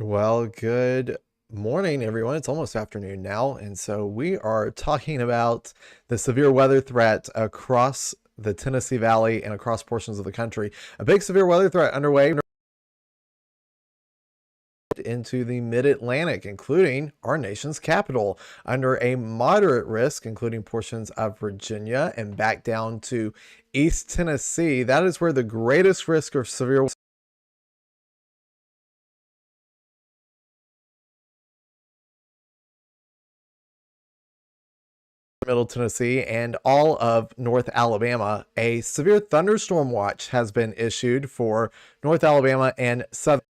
Well, good morning, everyone. It's almost afternoon now. And so we are talking about the severe weather threat across the Tennessee Valley and across portions of the country. A big severe weather threat underway into the mid-Atlantic, including our nation's capital, under a moderate risk, including portions of Virginia and back down to East Tennessee. That is where the greatest risk of severe Middle Tennessee and all of North Alabama. A severe thunderstorm watch has been issued for North Alabama and Southern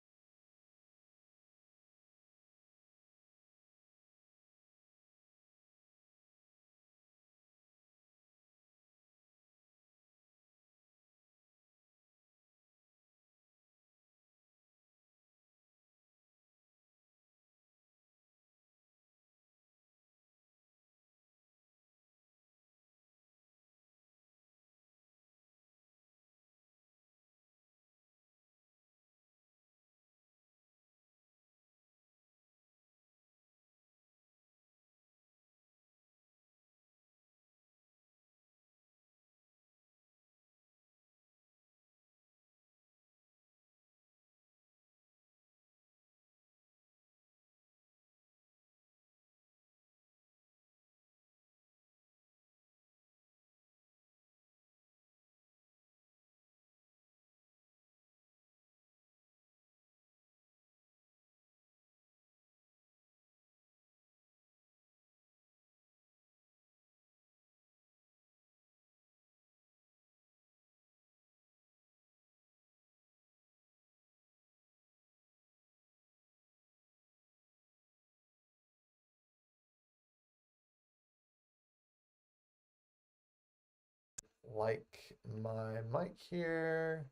like my mic here,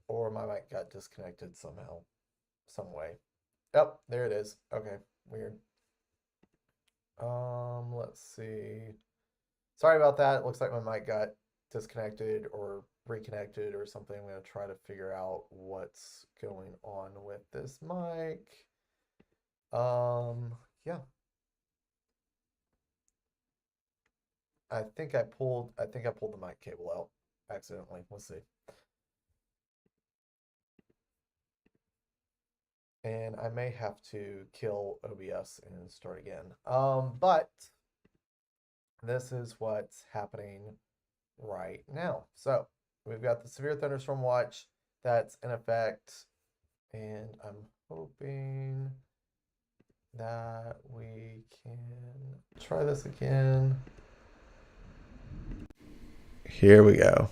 or my mic got disconnected somehow, some way. Yep, there it is. Okay, weird. Let's see. Sorry about that. It looks like my mic got disconnected or reconnected or something. I'm gonna try to figure out what's going on with this mic. Yeah. I think I pulled the mic cable out accidentally. Let's see. And I may have to kill OBS and start again. But this is what's happening right now. So we've got the severe thunderstorm watch that's in effect, and I'm hoping that we can try this again. Here we go.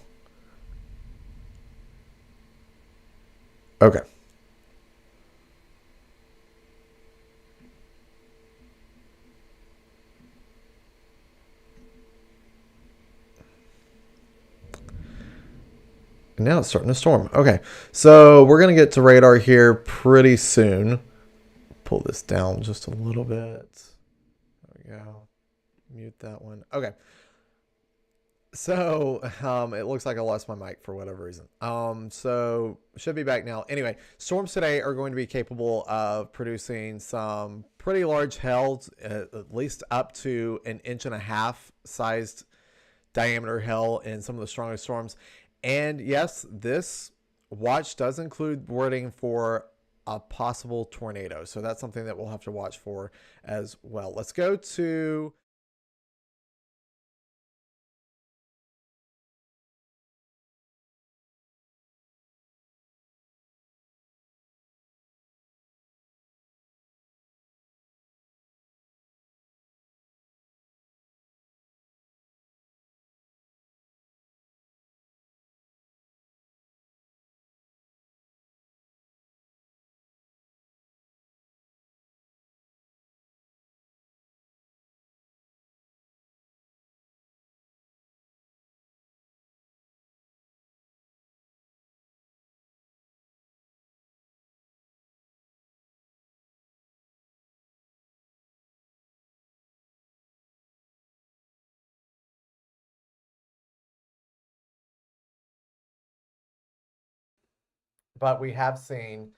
Okay. Now it's starting to storm. Okay. So we're going to get to radar here pretty soon. Pull this down just a little bit. There we go. Mute that one. Okay. So, it looks like I lost my mic for whatever reason. So should be back now. Anyway, storms today are going to be capable of producing some pretty large hail, at least up to an inch and a half sized diameter hail in some of the strongest storms. And yes, this watch does include wording for a possible tornado. So that's something that we'll have to watch for as well. Let's go to but we have seen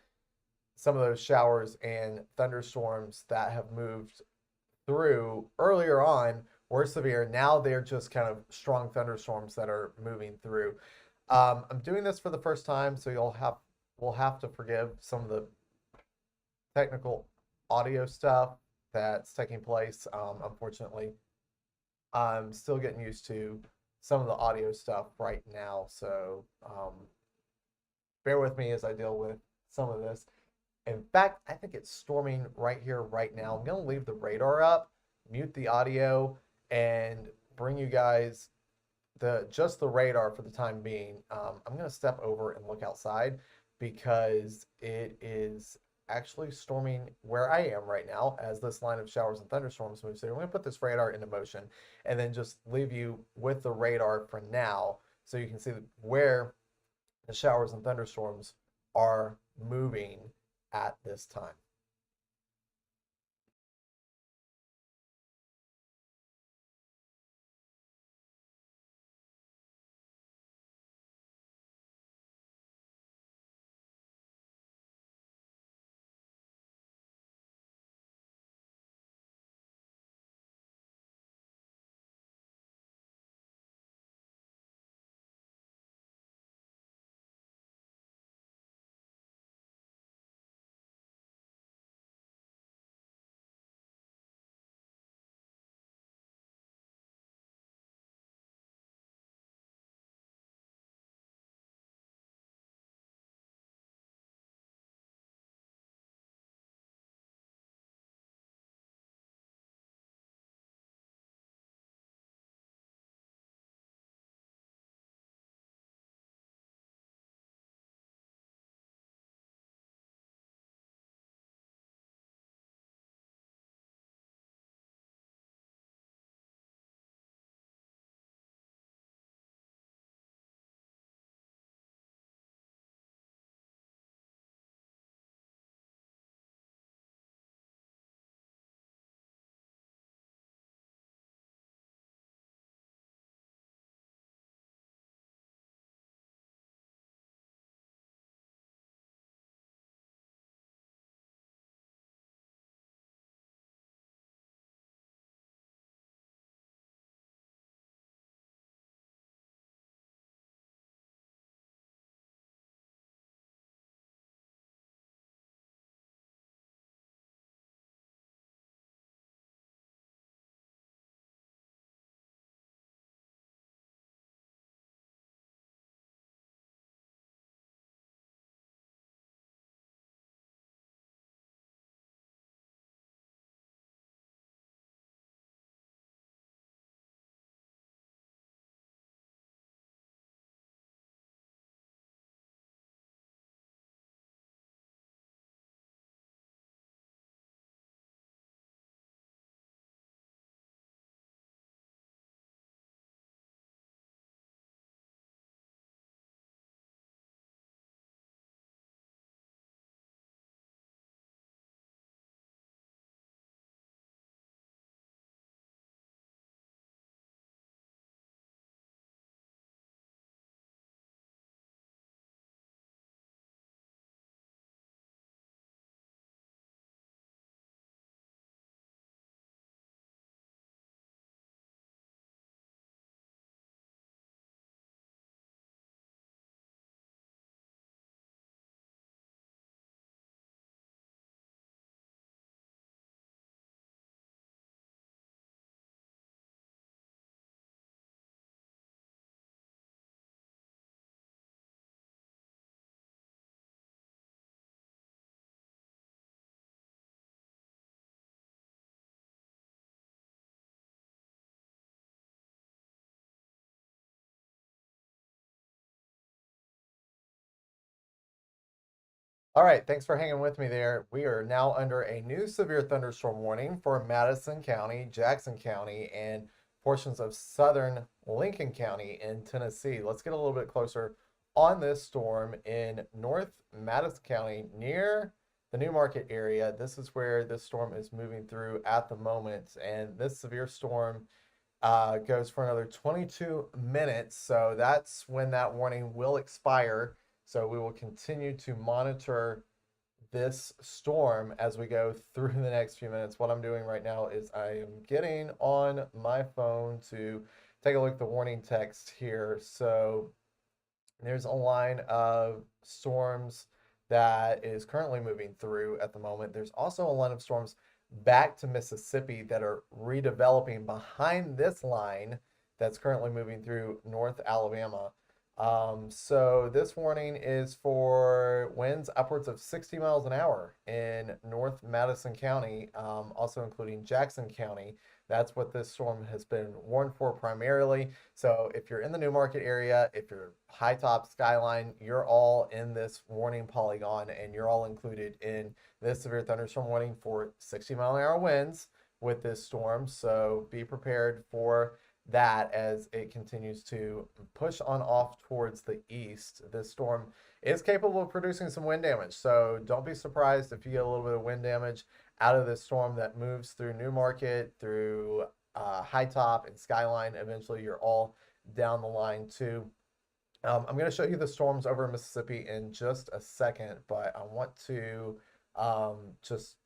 some of those showers and thunderstorms that have moved through earlier on were severe. Now they're just kind of strong thunderstorms that are moving through. I'm doing this for the first time, so we'll have to forgive some of the technical audio stuff that's taking place. Unfortunately, I'm still getting used to some of the audio stuff right now, so bear with me as I deal with some of this. In fact, I think it's storming right here, right now. I'm going to leave the radar up, mute the audio, and bring you guys just the radar for the time being. I'm going to step over and look outside because it is actually storming where I am right now as this line of showers and thunderstorms moves through. I'm going to put this radar into motion and then just leave you with the radar for now so you can see where the showers and thunderstorms are moving at this time. All right, thanks for hanging with me there. We are now under a new severe thunderstorm warning for Madison County, Jackson County, and portions of southern Lincoln County in Tennessee. Let's get a little bit closer on this storm in North Madison County near the New Market area. This is where this storm is moving through at the moment, and this severe storm goes for another 22 minutes. So that's when that warning will expire. So we will continue to monitor this storm as we go through the next few minutes. What I'm doing right now is I am getting on my phone to take a look at the warning text here. So there's a line of storms that is currently moving through at the moment. There's also a line of storms back to Mississippi that are redeveloping behind this line that's currently moving through North Alabama. So this warning is for winds upwards of 60 miles an hour in North Madison County, also including Jackson County. That's what this storm has been warned for primarily. So if you're in the New Market area, if you're High Top, Skyline, you're all in this warning polygon, and you're all included in this severe thunderstorm warning for 60-mile-an-hour winds with this storm. So be prepared for that as it continues to push on off towards the east. This storm is capable of producing some wind damage, so don't be surprised if you get a little bit of wind damage out of this storm that moves through New Market, through High Top and Skyline. Eventually, you're all down the line too. I'm going to show you the storms over Mississippi in just a second, but I want to just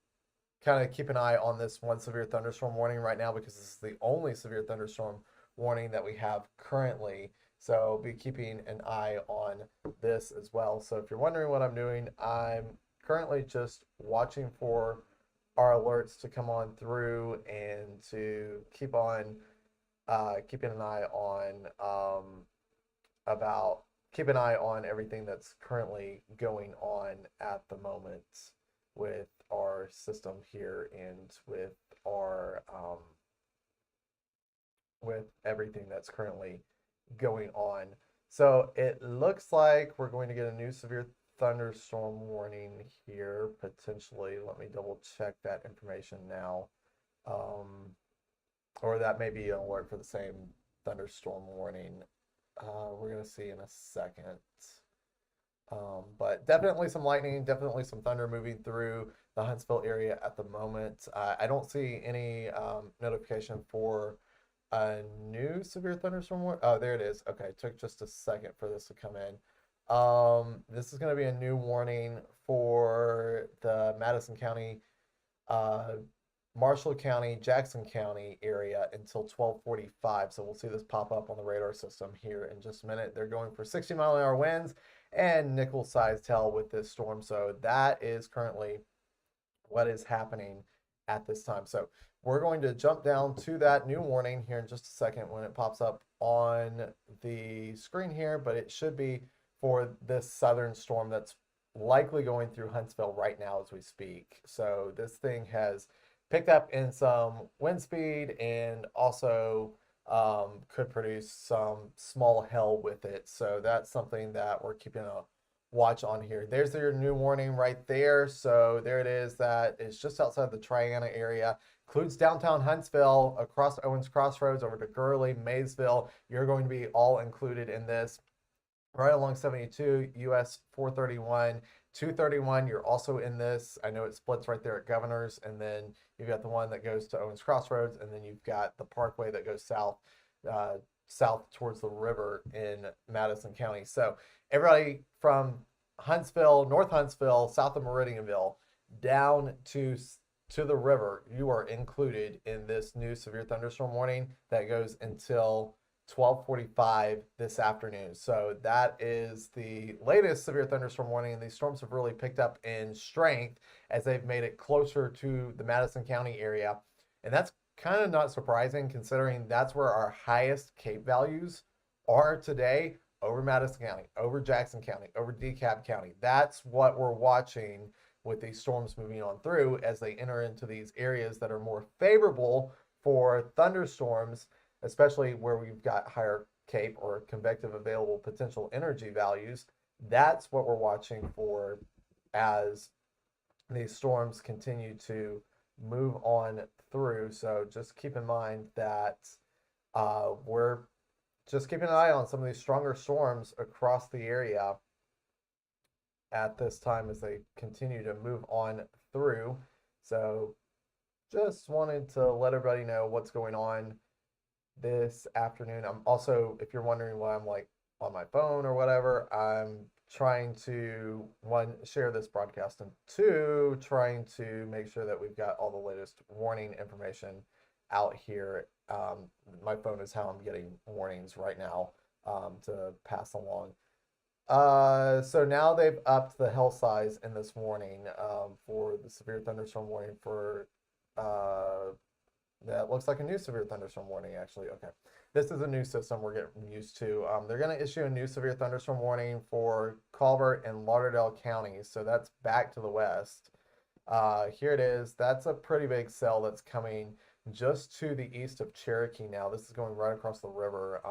kind of keep an eye on this one severe thunderstorm warning right now, because this is the only severe thunderstorm warning that we have currently. So be keeping an eye on this as well. So if you're wondering what I'm doing, I'm currently just watching for our alerts to come on through and to keep on keeping an eye on keep an eye on everything that's currently going on at the moment with our system here and with our with everything that's currently going on. So it looks like we're going to get a new severe thunderstorm warning here potentially. Let me double check that information now. Or that may be an alert for the same thunderstorm warning. We're going to see in a second. But definitely some lightning, definitely some thunder moving through the Huntsville area at the moment. I don't see any notification for a new severe thunderstorm warning. Oh, there it is. Okay, it took just a second for this to come in. This is going to be a new warning for the Madison County, Marshall County, Jackson County area until 12:45. So we'll see this pop up on the radar system here in just a minute. They're going for 60-mile-an-hour winds and nickel-sized hail with this storm. So that is currently what is happening at this time. So we're going to jump down to that new warning here in just a second when it pops up on the screen here, but it should be for this southern storm that's likely going through Huntsville right now as we speak. So this thing has picked up in some wind speed and also could produce some small hail with it. So that's something that we're keeping a watch on here. There's your new warning right there. So there it is. That is just outside the Triana area. Includes downtown Huntsville, across Owens Crossroads, over to Gurley, Maysville. You're going to be all included in this. Right along 72, US 431, 231, you're also in this. I know it splits right there at Governor's, and then you've got the one that goes to Owens Crossroads, and then you've got the Parkway that goes south, south towards the river in Madison County. So everybody from Huntsville, North Huntsville, south of Meridianville, down to the river, you are included in this new severe thunderstorm warning that goes until 12:45 this afternoon. So that is the latest severe thunderstorm warning, and these storms have really picked up in strength as they've made it closer to the Madison County area. And that's kind of not surprising, considering that's where our highest CAPE values are today, over Madison County, over Jackson County, over DeKalb County. That's what we're watching with these storms moving on through as they enter into these areas that are more favorable for thunderstorms, especially where we've got higher CAPE or convective available potential energy values. That's what we're watching for as these storms continue to move on through. So just keep in mind that we're just keeping an eye on some of these stronger storms across the area at this time as they continue to move on through. So just wanted to let everybody know what's going on this afternoon. I'm also, if you're wondering why I'm like on my phone or whatever, I'm trying to, one, share this broadcast, and two, trying to make sure that we've got all the latest warning information out here. My phone is how I'm getting warnings right now, to pass along. So now they've upped the hail size in this warning, for the severe thunderstorm warning for, uh, that looks like a new severe thunderstorm warning, actually. Okay. This is a new system we're getting used to. They're going to issue a new severe thunderstorm warning for Colbert and Lauderdale counties. So that's back to the west. Here it is. That's a pretty big cell that's coming just to the east of Cherokee now. This is going right across the river.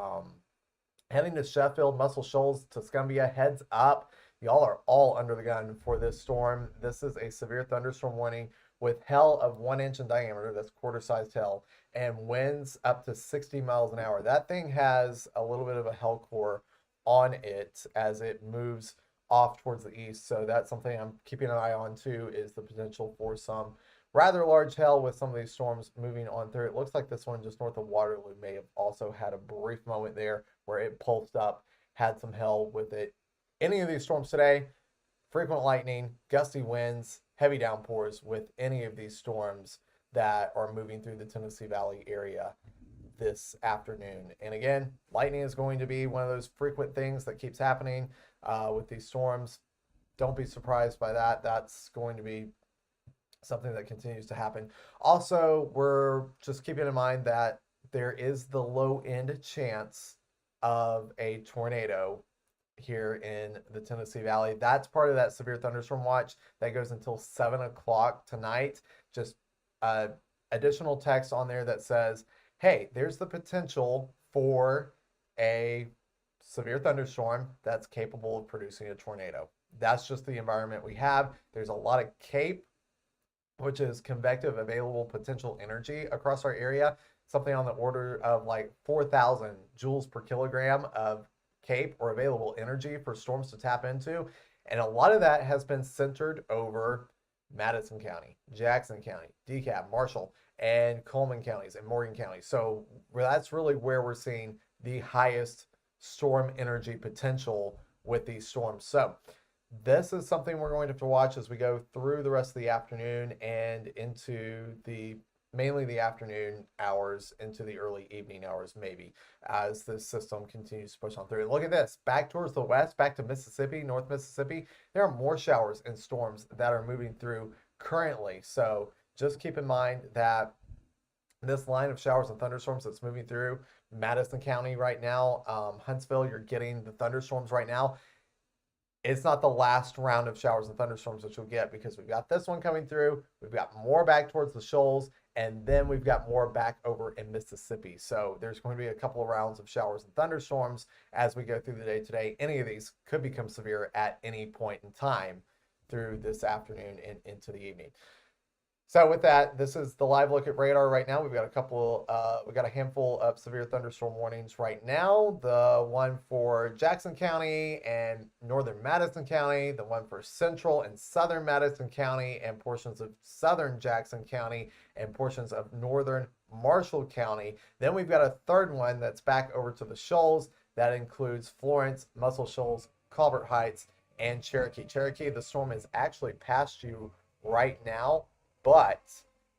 Heading to Sheffield, Muscle Shoals, Tuscumbia, heads up. Y'all are all under the gun for this storm. This is a severe thunderstorm warning with hail of 1 inch in diameter. That's quarter-sized hail, and winds up to 60 miles an hour. That thing has a little bit of a hail core on it as it moves off towards the east. So that's something I'm keeping an eye on too, is the potential for some rather large hail with some of these storms moving on through. It looks like this one just north of Waterloo may have also had a brief moment there where it pulsed up, had some hail with it. Any of these storms today, frequent lightning, gusty winds, heavy downpours with any of these storms that are moving through the Tennessee Valley area this afternoon. And again, lightning is going to be one of those frequent things that keeps happening with these storms. Don't be surprised by that. That's going to be something that continues to happen. Also, we're just keeping in mind that there is the low end chance of a tornado here in the Tennessee Valley. That's part of that severe thunderstorm watch that goes until 7 o'clock tonight. Just additional text on there that says, hey, there's the potential for a severe thunderstorm that's capable of producing a tornado. That's just the environment we have. There's a lot of CAPE, which is convective available potential energy across our area, something on the order of like 4,000 joules per kilogram of CAPE or available energy for storms to tap into. And a lot of that has been centered over Madison County, Jackson County, DeKalb, Marshall, and Coleman counties and Morgan County. So that's really where we're seeing the highest storm energy potential with these storms. So this is something we're going to have to watch as we go through the rest of the afternoon and into mainly the afternoon hours into the early evening hours, maybe, as the system continues to push on through. And look at this, back towards the west, back to Mississippi, North Mississippi, there are more showers and storms that are moving through currently. So just keep in mind that this line of showers and thunderstorms that's moving through Madison County right now, Huntsville, you're getting the thunderstorms right now. It's not the last round of showers and thunderstorms that you'll get, because we've got this one coming through. We've got more back towards the shoals, and then we've got more back over in Mississippi. So there's going to be a couple of rounds of showers and thunderstorms as we go through the day today. Any of these could become severe at any point in time through this afternoon and into the evening. So with that, this is the live look at radar right now. We've got a handful of severe thunderstorm warnings right now. The one for Jackson County and northern Madison County, the one for central and southern Madison County and portions of southern Jackson County and portions of northern Marshall County. Then we've got a third one that's back over to the shoals that includes Florence, Muscle Shoals, Colbert Heights, and Cherokee. Cherokee, the storm is actually past you right now, but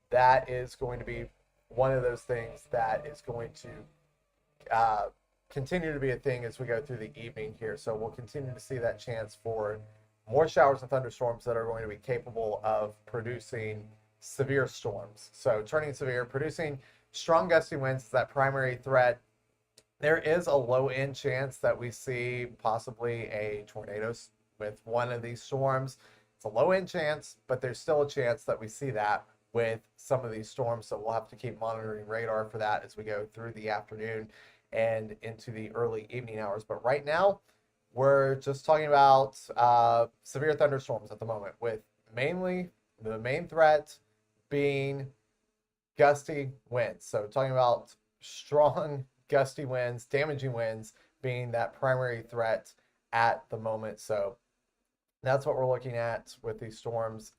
that is going to be one of those things that is going to continue to be a thing as we go through the evening here. So we'll continue to see that chance for more showers and thunderstorms that are going to be capable of producing severe storms. So turning severe, producing strong gusty winds is that primary threat. There is a low end chance that we see possibly a tornado with one of these storms. It's a low end chance, but there's still a chance that we see that with some of these storms. So we'll have to keep monitoring radar for that as we go through the afternoon and into the early evening hours. But right now, we're just talking about severe thunderstorms at the moment, with mainly the main threat being gusty winds. So talking about strong gusty winds, damaging winds being that primary threat at the moment. So that's what we're looking at with these storms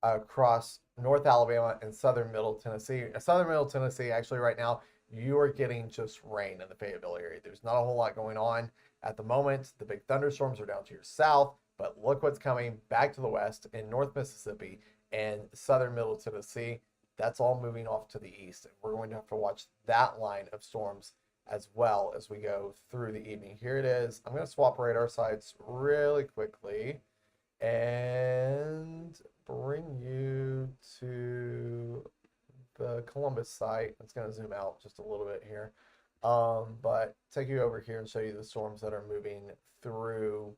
across North Alabama and southern Middle Tennessee. Southern Middle Tennessee, actually, right now, you are getting just rain in the Fayetteville area. There's not a whole lot going on at the moment. The big thunderstorms are down to your south, but look what's coming back to the west in North Mississippi and southern Middle Tennessee. That's all moving off to the east. And we're going to have to watch that line of storms as well as we go through the evening. Here it is. I'm going to swap radar sites really quickly and bring you to the Columbus site. It's going to zoom out just a little bit here. But take you over here and show you the storms that are moving through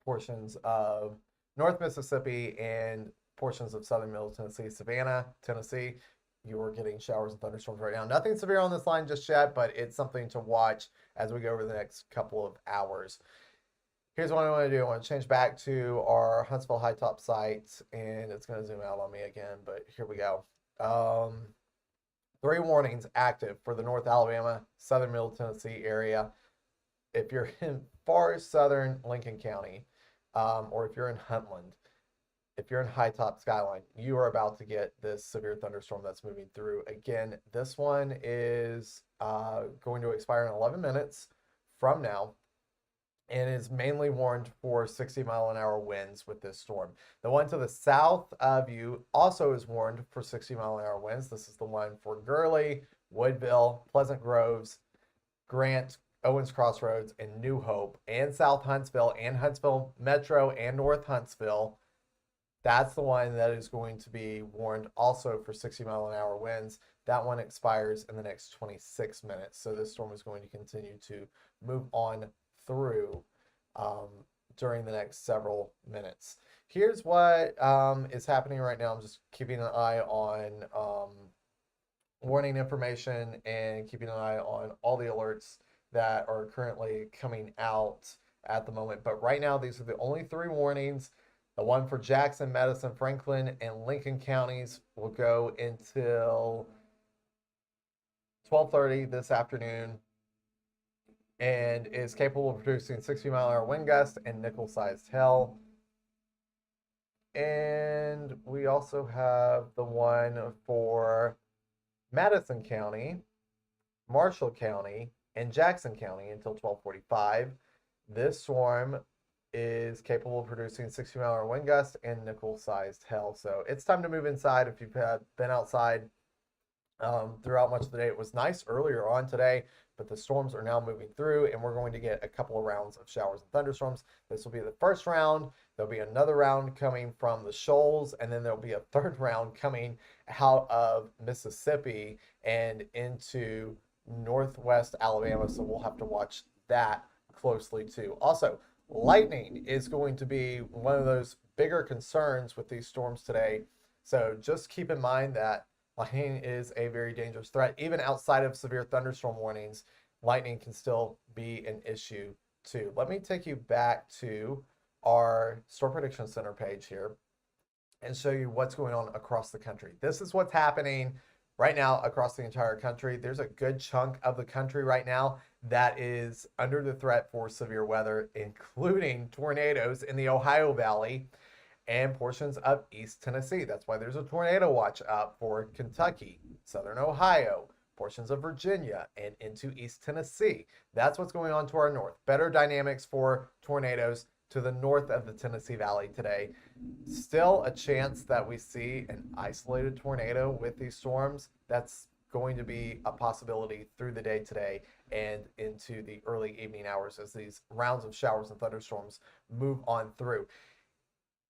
portions of North Mississippi and portions of southern Middle Tennessee. Savannah, Tennessee, you're getting showers and thunderstorms right now. Nothing severe on this line just yet, but it's something to watch as we go over the next couple of hours. Here's what I want to do. I want to change back to our Huntsville High Top site, and it's going to zoom out on me again, but here we go. 3 warnings active for the North Alabama, southern Middle Tennessee area. If you're in far southern Lincoln County, or if you're in Huntland, if you're in High Top Skyline, you are about to get this severe thunderstorm that's moving through. Again, this one is going to expire in 11 minutes from now, and is mainly warned for 60-mile-an-hour winds with this storm. The one to the south of you also is warned for 60-mile-an-hour winds. This is the one for Gurley, Woodville, Pleasant Groves, Grant, Owens Crossroads, and New Hope, and South Huntsville, and Huntsville Metro, and North Huntsville. That's the one that is going to be warned also for 60-mile-an-hour winds. That one expires in the next 26 minutes. So this storm is going to continue to move on through during the next several minutes. Here's what is happening right now. I'm just keeping an eye on warning information and keeping an eye on all the alerts that are currently coming out at the moment. But right now, these are the only 3 warnings. The one for Jackson, Madison, Franklin, and Lincoln counties will go until 12:30 this afternoon, and is capable of producing 60-mile-an-hour wind gusts and nickel-sized hail. And we also have the one for Madison County, Marshall County, and Jackson County until 12:45. This storm is capable of producing 60-mile-an-hour wind gusts and nickel-sized hail. So it's time to move inside if you've been outside throughout much of the day. It was nice earlier on today, but the storms are now moving through, and we're going to get a couple of rounds of showers and thunderstorms. This will be the first round. There'll be another round coming from the shoals, and then there'll be a third round coming out of Mississippi and into northwest Alabama, so we'll have to watch that closely too. Also, lightning is going to be one of those bigger concerns with these storms today, so just keep in mind that lightning is a very dangerous threat. Even outside of severe thunderstorm warnings, lightning can still be an issue too. Let me take you back to our Storm Prediction Center page here and show you what's going on across the country. This is what's happening right now across the entire country. There's a good chunk of the country right now that is under the threat for severe weather, including tornadoes in the Ohio Valley and portions of East Tennessee. That's why there's a tornado watch up for Kentucky, Southern Ohio, portions of Virginia, and into East Tennessee. That's what's going on to our north. Better dynamics for tornadoes to the north of the Tennessee Valley today. Still a chance that we see an isolated tornado with these storms. That's going to be a possibility through the day today and into the early evening hours as these rounds of showers and thunderstorms move on through.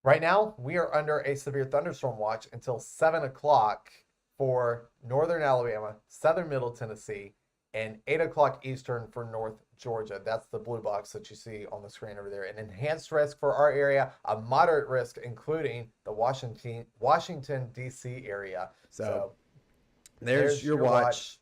Right now, we are under a severe thunderstorm watch until 7 o'clock for northern Alabama, southern Middle Tennessee, and 8 o'clock Eastern for North Georgia. That's the blue box that you see on the screen over there. An enhanced risk for our area, a moderate risk, including the Washington D.C. area. So there's your watch.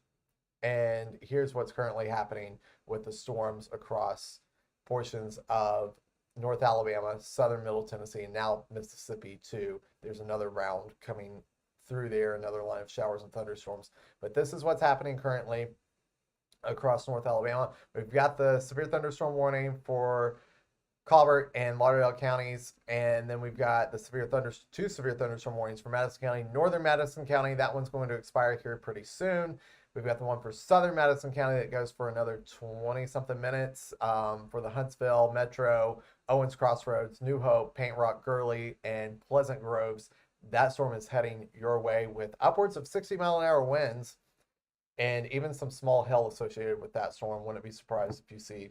And here's what's currently happening with the storms across portions of North Alabama, southern Middle Tennessee, and now Mississippi too. There's another round coming through there, another line of showers and thunderstorms. But this is what's happening currently across North Alabama. We've got the severe thunderstorm warning for Colbert and Lauderdale counties, and then we've got the two severe thunderstorm warnings for Madison County, northern Madison County. That one's going to expire here pretty soon. We've got the one for southern Madison County that goes for another 20 something minutes for the Huntsville, Metro, Owens Crossroads, New Hope, Paint Rock, Gurley, and Pleasant Groves. That storm is heading your way with upwards of 60-mile-an-hour winds and even some small hail associated with that storm. Wouldn't be surprised if you see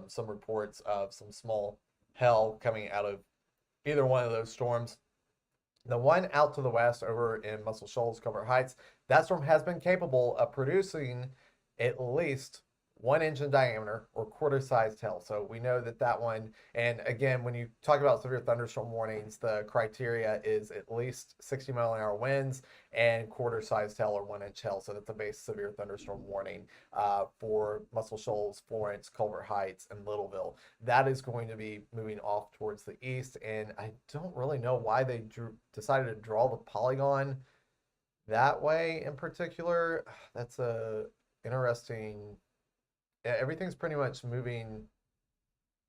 some reports of some small hail coming out of either one of those storms. The one out to the west over in Muscle Shoals, Culver Heights, that storm has been capable of producing at least 1 inch in diameter or quarter-sized hail. So we know that that one, and again, when you talk about severe thunderstorm warnings, the criteria is at least 60-mile-an-hour winds and quarter-sized hail or 1 inch hail. So that's a base severe thunderstorm warning for Muscle Shoals, Florence, Culver Heights, and Littleville. That is going to be moving off towards the east, and I don't really know why they decided to draw the polygon that way in particular. That's a interesting. Everything's pretty much moving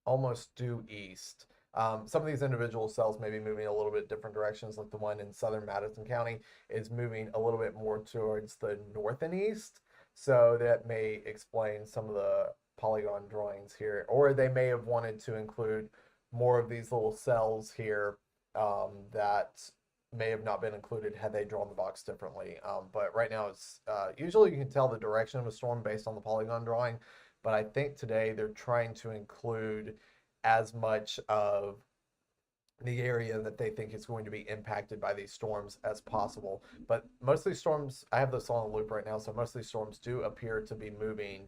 almost due east. Some of these individual cells may be moving a little bit different directions, like the one in southern Madison County is moving a little bit more towards the north and east. So that may explain some of the polygon drawings here, or they may have wanted to include more of these little cells here that may have not been included had they drawn the box differently. But right now it's usually you can tell the direction of a storm based on the polygon drawing. But I think today they're trying to include as much of the area that they think is going to be impacted by these storms as possible. But most of these storms, I have this on a loop right now, so most of these storms do appear to be moving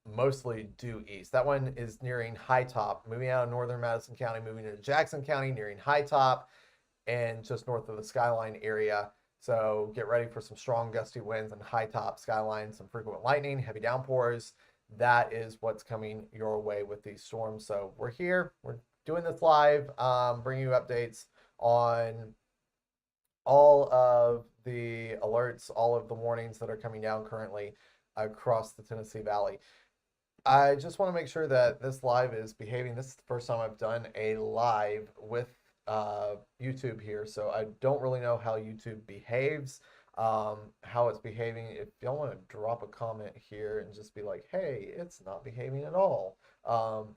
mostly due east. That one is nearing High Top, moving out of northern Madison County, moving into Jackson County, nearing High Top, and just north of the Skyline area. So get ready for some strong gusty winds and High Top, Skyline, some frequent lightning, heavy downpours. That is what's coming your way with these storms. So we're here, we're doing this live, bringing you updates on all of the alerts, all of the warnings that are coming down currently across the Tennessee Valley. I just want to make sure that this live is behaving. This is the first time I've done a live with YouTube here, so I don't really know how YouTube behaves. How it's behaving. If y'all want to drop a comment here and just be like, hey, it's not behaving at all,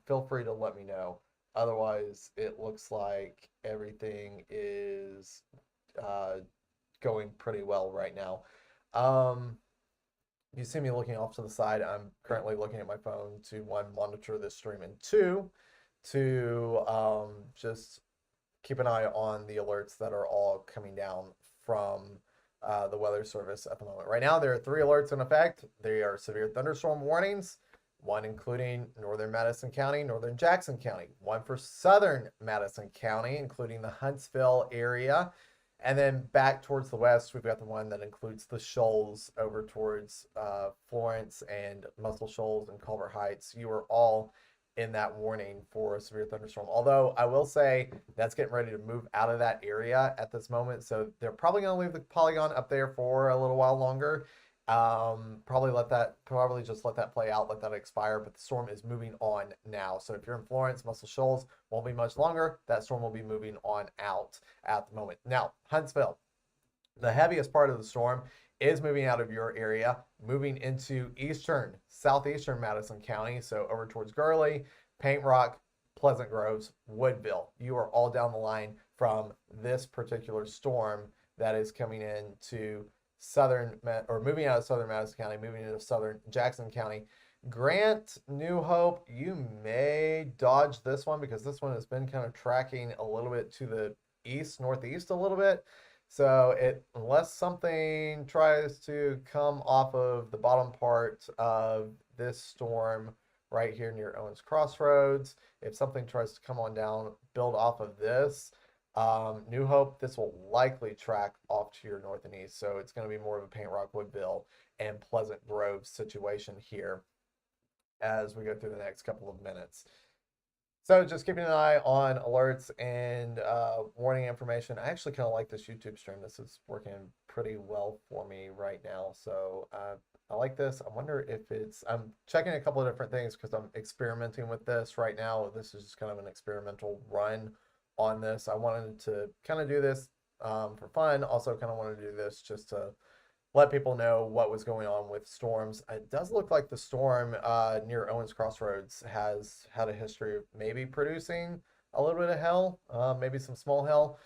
feel free to let me know. Otherwise, it looks like everything is going pretty well right now. You see me looking off to the side. I'm currently looking at my phone to, one, monitor this stream, and two, to just keep an eye on the alerts that are all coming down from the Weather Service at the moment. Right now, there are 3 alerts in effect. They are severe thunderstorm warnings, one including northern Madison County, northern Jackson County, one for southern Madison County, including the Huntsville area. And then back towards the west, we've got the one that includes the shoals over towards Florence and Muscle Shoals and Culver Heights. You are all in that warning for a severe thunderstorm. Although I will say that's getting ready to move out of that area at this moment. So they're probably going to leave the polygon up there for a little while longer. Probably just let that play out, let that expire. But the storm is moving on now. So if you're in Florence, Muscle Shoals, won't be much longer. That storm will be moving on out at the moment. Now, Huntsville, the heaviest part of the storm is moving out of your area, moving into southeastern Madison County. So over towards Gurley, Paint Rock, Pleasant Groves, Woodville. You are all down the line from this particular storm that is coming into moving out of southern Madison County, moving into southern Jackson County. Grant, New Hope, you may dodge this one because this one has been kind of tracking a little bit to the northeast a little bit. So unless something tries to come off of the bottom part of this storm right here near Owens Crossroads, if something tries to come on down, build off of this, New Hope, this will likely track off to your north and east. So it's going to be more of a Paint Rock, Woodville, and Pleasant Grove situation here as we go through the next couple of minutes. So just keeping an eye on alerts and warning information. I actually kind of like this YouTube stream. This is working pretty well for me right now. So I like this. I wonder if I'm checking a couple of different things because I'm experimenting with this right now. This is just kind of an experimental run on this. I wanted to kind of do this for fun. Also kind of wanted to do this just to let people know what was going on with storms. It does look like the storm near Owens Crossroads has had a history of maybe producing a little bit of hail, maybe some small hail,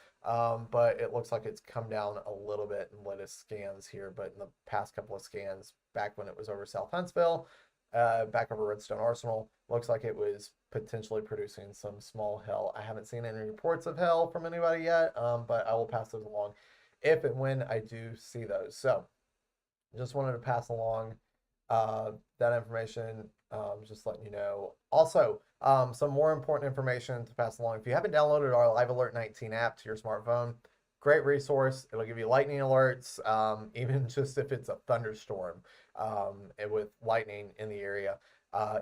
but it looks like it's come down a little bit in latest scans here. But in the past couple of scans, back when it was over South Huntsville, back over Redstone Arsenal, looks like it was potentially producing some small hail. I haven't seen any reports of hail from anybody yet, but I will pass those along if and when I do see those. So just wanted to pass along that information, just letting you know. Also, some more important information to pass along. If you haven't downloaded our Live Alert 19 app to your smartphone, great resource. It'll give you lightning alerts, even just if it's a thunderstorm and with lightning in the area.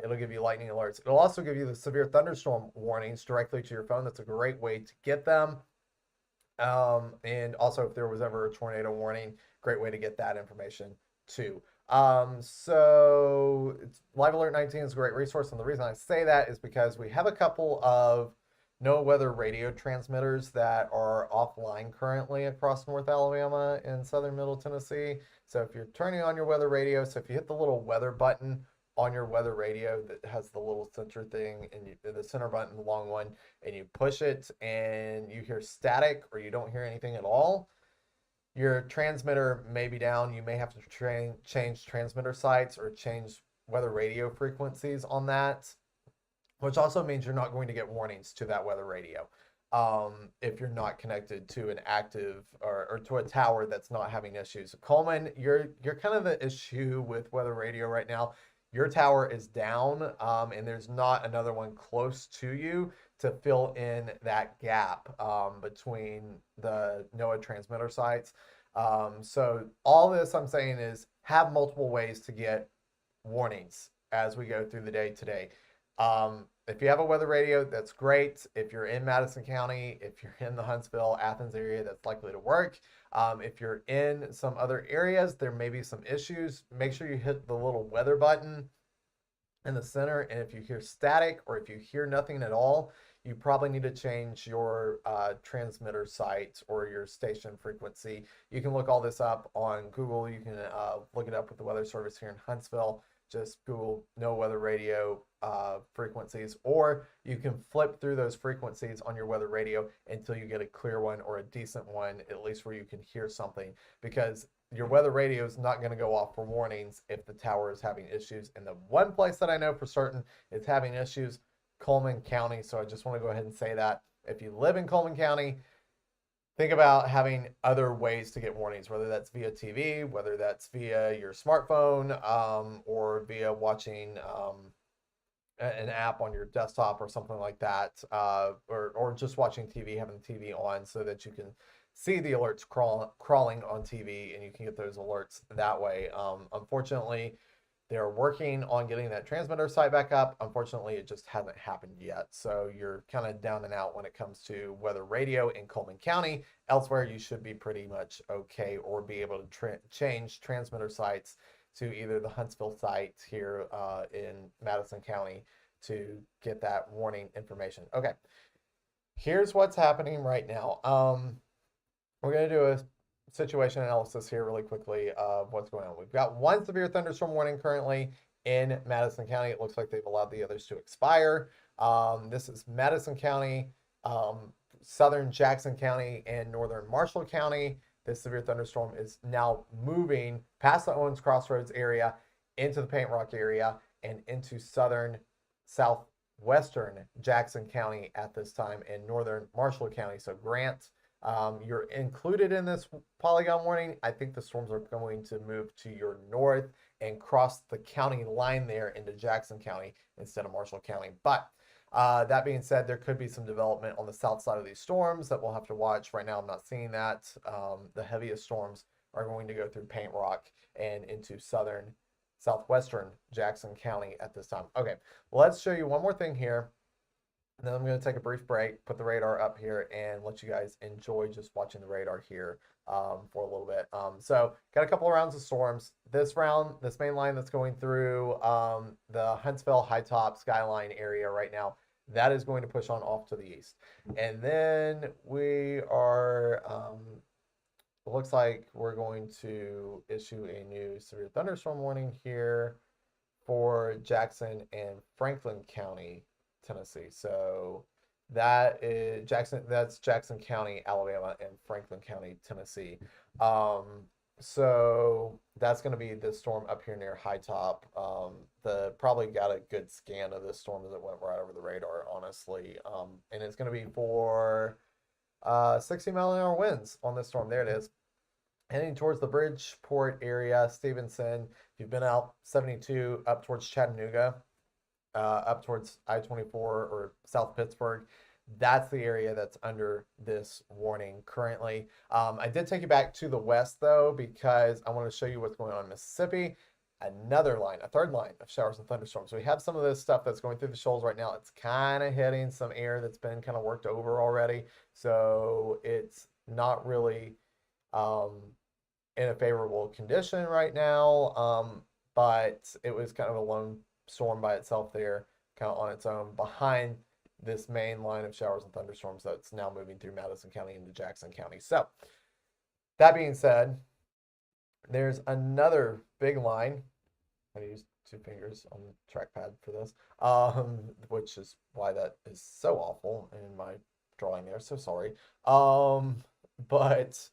It'll give you lightning alerts. It'll also give you the severe thunderstorm warnings directly to your phone. That's a great way to get them. And also, if there was ever a tornado warning, great way to get that information too. So Live Alert 19 is a great resource, and the reason I say that is because we have a couple of NOAA weather radio transmitters that are offline currently across North Alabama and southern Middle Tennessee. So if you're turning on your weather radio, so if you hit the little weather button on your weather radio that has the little center thing and the center button, the long one, and you push it and you hear static or you don't hear anything at all, your transmitter may be down. You may have to change transmitter sites or change weather radio frequencies on that, which also means you're not going to get warnings to that weather radio if you're not connected to an active or to a tower that's not having issues. Coleman, you're kind of the issue with weather radio right now. Your tower is down, and there's not another one close to you to fill in that gap between the NOAA transmitter sites. So all this I'm saying is have multiple ways to get warnings as we go through the day today. If you have a weather radio, that's great. If you're in Madison County, if you're in the Huntsville, Athens area, that's likely to work. If you're in some other areas, there may be some issues. Make sure you hit the little weather button in the center. And if you hear static or if you hear nothing at all, you probably need to change your transmitter site or your station frequency. You can look all this up on Google. You can look it up with the Weather Service here in Huntsville. Just Google NOAA weather radio frequencies, or you can flip through those frequencies on your weather radio until you get a clear one or a decent one, at least where you can hear something, because your weather radio is not going to go off for warnings if the tower is having issues. And the one place that I know for certain is having issues, Coleman County. So I just want to go ahead and say that if you live in Coleman County, think about having other ways to get warnings, whether that's via TV, whether that's via your smartphone, or via watching an app on your desktop or something like that, or just watching TV, having the TV on so that you can see the alerts crawling on TV and you can get those alerts that way. Unfortunately, they're working on getting that transmitter site back up. Unfortunately, it just hasn't happened yet. So you're kind of down and out when it comes to weather radio in Coleman County. Elsewhere, you should be pretty much okay, or be able to change transmitter sites to either the Huntsville site here in Madison County to get that warning information. Okay, here's what's happening right now. We're going to do a situation analysis here really quickly of what's going on. We've got one severe thunderstorm warning currently in Madison County. It looks like they've allowed the others to expire. This is Madison County, southern Jackson County, and northern Marshall County. This severe thunderstorm is now moving past the Owens Crossroads area into the Paint Rock area and into southern southwestern Jackson County at this time, and northern Marshall County. So Grant, you're included in this polygon warning. I think the storms are going to move to your north and cross the county line there into Jackson County instead of Marshall County. But that being said, there could be some development on the south side of these storms that we'll have to watch. Right now, I'm not seeing that. The heaviest storms are going to go through Paint Rock and into southwestern Jackson County at this time. Okay, let's show you one more thing here. And then I'm going to take a brief break, put the radar up here, and let you guys enjoy just watching the radar here for a little bit. So got a couple of rounds of storms. This round, this main line that's going through the Huntsville High Top Skyline area right now, that is going to push on off to the east. And then we are it looks like we're going to issue a new severe thunderstorm warning here for Jackson and Franklin County, Tennessee. So that's Jackson County, Alabama, and Franklin County, Tennessee. Um, so that's going to be the storm up here near High Top. The probably got a good scan of this storm as it went right over the radar, honestly. And it's going to be for 60-mile-an-hour winds on this storm. There it is. Heading towards the Bridgeport area, Stevenson. If you've been out 72 up towards Chattanooga, up towards I-24 or South Pittsburgh, that's the area that's under this warning currently. I did take you back to the west though, because I want to show you what's going on in Mississippi. Another line, a third line of showers and thunderstorms. So we have some of this stuff that's going through the shoals right now. It's kind of hitting some air that's been kind of worked over already. So it's not really in a favorable condition right now. But it was kind of a lone storm by itself there, kind of on its own, behind this main line of showers and thunderstorms that's now moving through Madison County into Jackson County. So that being said, there's another big line. I used two fingers on the trackpad for this, which is why that is so awful in my drawing there. So sorry. But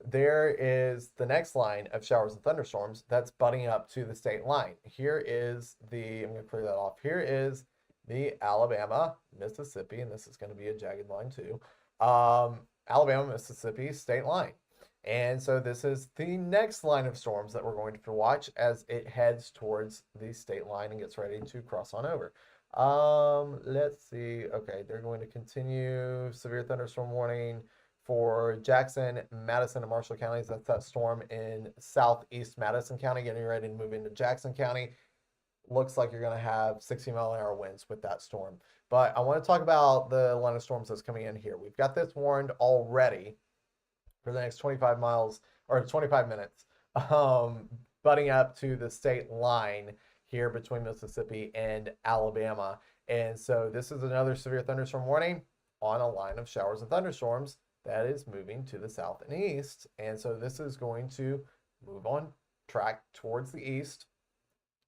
there is the next line of showers and thunderstorms that's butting up to the state line. Here is I'm going to clear that off. Here is the Alabama, Mississippi, and this is going to be a jagged line too. Alabama, Mississippi state line. And so this is the next line of storms that we're going to watch as it heads towards the state line and gets ready to cross on over. Let's see. Okay, they're going to continue severe thunderstorm warning for Jackson, Madison, and Marshall counties. That's that storm in southeast Madison County getting ready to move into Jackson County. Looks like you're going to have 60-mile-an-hour winds with that storm. But I want to talk about the line of storms that's coming in here. We've got this warned already for the next 25 miles or 25 minutes, butting up to the state line here between Mississippi and Alabama. And so this is another severe thunderstorm warning on a line of showers and thunderstorms that is moving to the south and east. And so this is going to move on track towards the east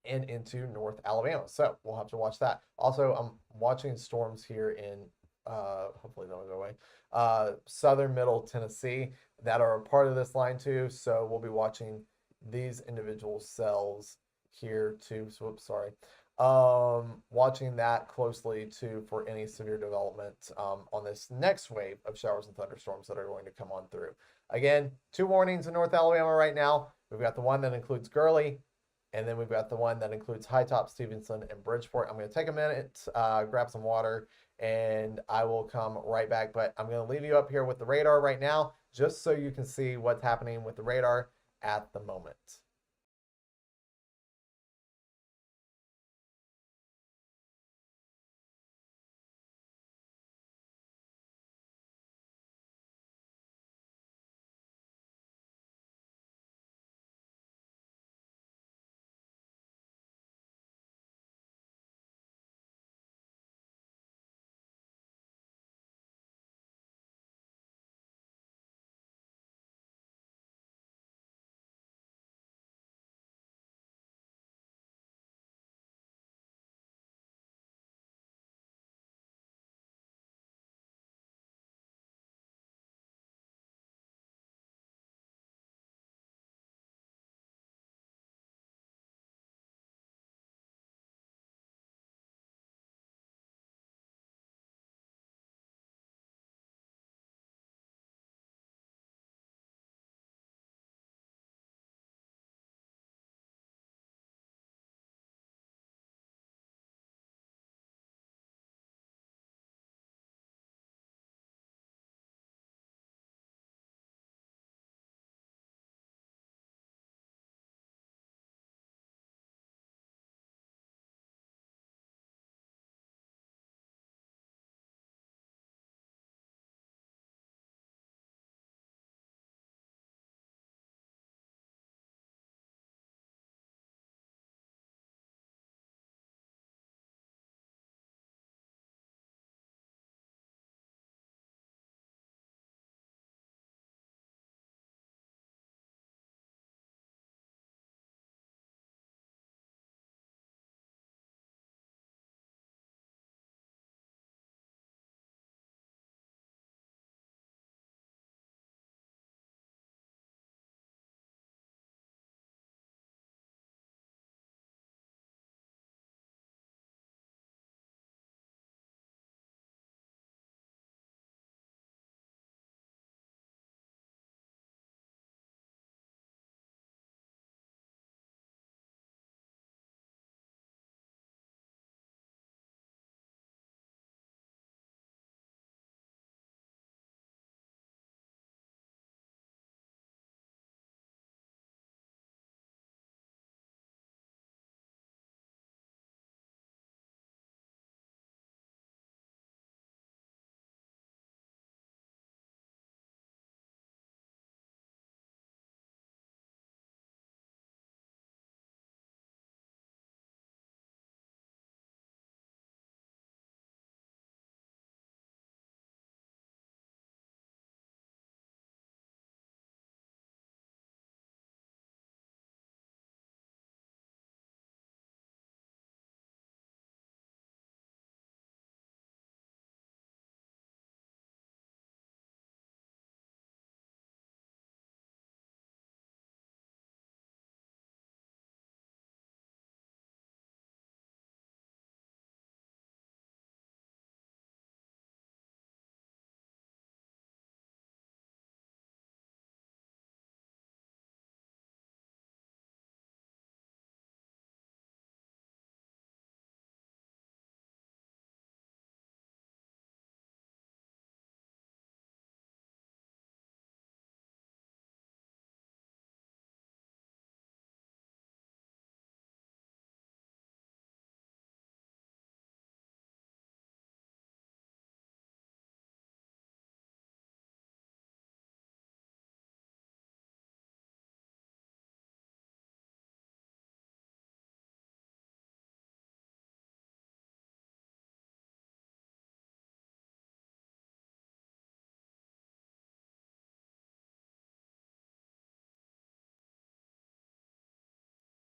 and into North Alabama. So we'll have to watch that. Also, I'm watching storms here in hopefully they'll go away, southern middle Tennessee that are a part of this line too. So we'll be watching these individual cells here too. So, oops, sorry. Watching that closely too for any severe development on this next wave of showers and thunderstorms that are going to come on through. Again, 2 warnings in North Alabama right now. We've got the one that includes Gurley, and then we've got the one that includes High Top, Stevenson, and Bridgeport. I'm going to take a minute, grab some water, and I will come right back. But I'm going to leave you up here with the radar right now, just so you can see what's happening with the radar at the moment.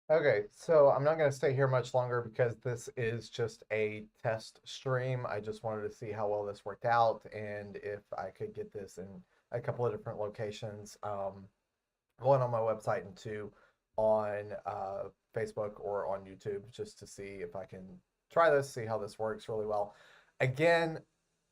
Okay, so I'm not going to stay here much longer because this is just a test stream. I just wanted to see how well this worked out and if I could get this in a couple of different locations, one on my website and two on Facebook or on YouTube, just to see if I can try this, see how this works really well. Again,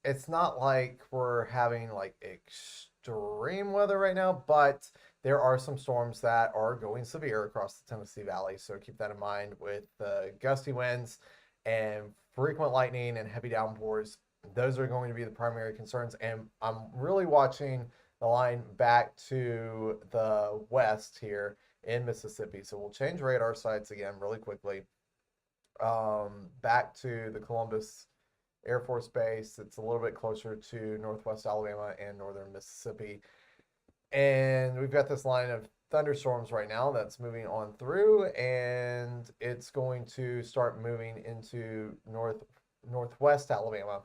it's not like we're having like extreme weather right now, but there are some storms that are going severe across the Tennessee Valley. So keep that in mind with the gusty winds and frequent lightning and heavy downpours. Those are going to be the primary concerns. And I'm really watching the line back to the west here in Mississippi. So we'll change radar sites again really quickly. Back to the Columbus Air Force Base. It's a little bit closer to northwest Alabama and northern Mississippi. And we've got this line of thunderstorms right now that's moving on through, and it's going to start moving into northwest Alabama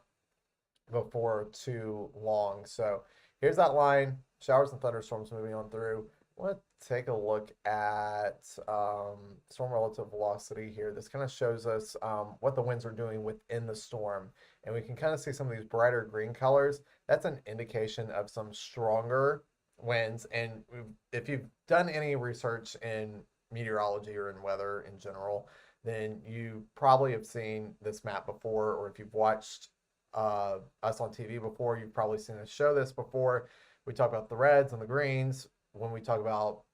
before too long. So here's that line, showers and thunderstorms moving on through. Let's take a look at storm relative velocity here. This kind of shows us what the winds are doing within the storm. And we can kind of see some of these brighter green colors. That's an indication of some stronger winds. And if you've done any research in meteorology or in weather in general, then you probably have seen this map before, or if you've watched us on TV before, you've probably seen us show this before. We talk about the reds and the greens when we talk about